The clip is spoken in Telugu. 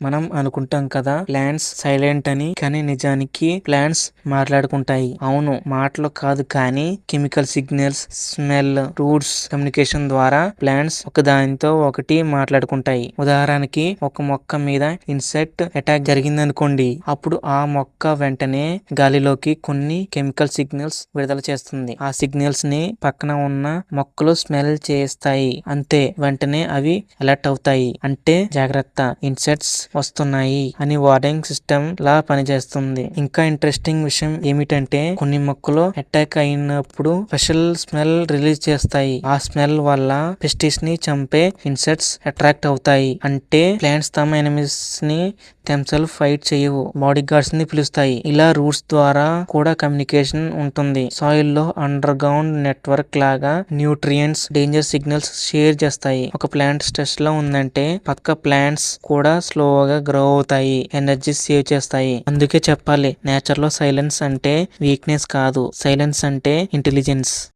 మనం అనుకుంటాం కదా ప్లాంట్స్ సైలెంట్ అని, కానీ నిజానికి ప్లాంట్స్ మాట్లాడుకుంటాయి. అవును, మాటలు కాదు కానీ chemical signals, smell, roots communication ద్వారా ప్లాంట్స్ ఒకదానితో ఒకటి మాట్లాడుకుంటాయి. ఉదాహరణకి ఒక మొక్క మీద ఇన్సెక్ట్ అటాక్ జరిగిందనుకోండి, అప్పుడు ఆ మొక్క వెంటనే గాలిలోకి కొన్ని కెమికల్ సిగ్నల్స్ విడుదల చేస్తుంది. ఆ సిగ్నల్స్ ని పక్కన ఉన్న మొక్కలు స్మెల్ చేస్తాయి. అంతే, వెంటనే అవి అలర్ట్ అవుతాయి. అంటే జాగ్రత్త, ఇన్సెక్ట్స్ వస్తున్నాయి అని వార్నింగ్ సిస్టమ్ లా పనిచేస్తుంది. ఇంకా ఇంట్రెస్టింగ్ విషయం ఏమిటంటే కొన్ని మొక్కలు అటాక్ అయినప్పుడు స్పెషల్ స్మెల్ రిలీజ్ చేస్తాయి. ఆ స్మెల్ వల్ల పెస్టిస్ ని చంపే ఇన్సెక్ట్స్ అట్రాక్ట్ అవుతాయి. అంటే ప్లాంట్స్ తమ ఎనిమీస్ ని themselves ఫైట్ చేయవు, బాడీ గార్డ్స్ ని పిలుస్తాయి. ఇలా రూట్స్ ద్వారా కూడా కమ్యూనికేషన్ ఉంటుంది. సాయిల్ లో అండర్ గ్రౌండ్ నెట్వర్క్ లాగా న్యూట్రియంట్స్, డేంజర్ సిగ్నల్స్ షేర్ చేస్తాయి. ఒక ప్లాంట్ స్ట్రెస్ లో ఉందంటే పక్క ప్లాంట్స్ కూడా స్లోగా గ్రో అవుతాయి, ఎనర్జీ సేవ్ చేస్తాయి. అందుకే చెప్పాలి, నేచర్ లో సైలెన్స్ అంటే వీక్నెస్ కాదు, సైలెన్స్ అంటే ఇంటెలిజెన్స్.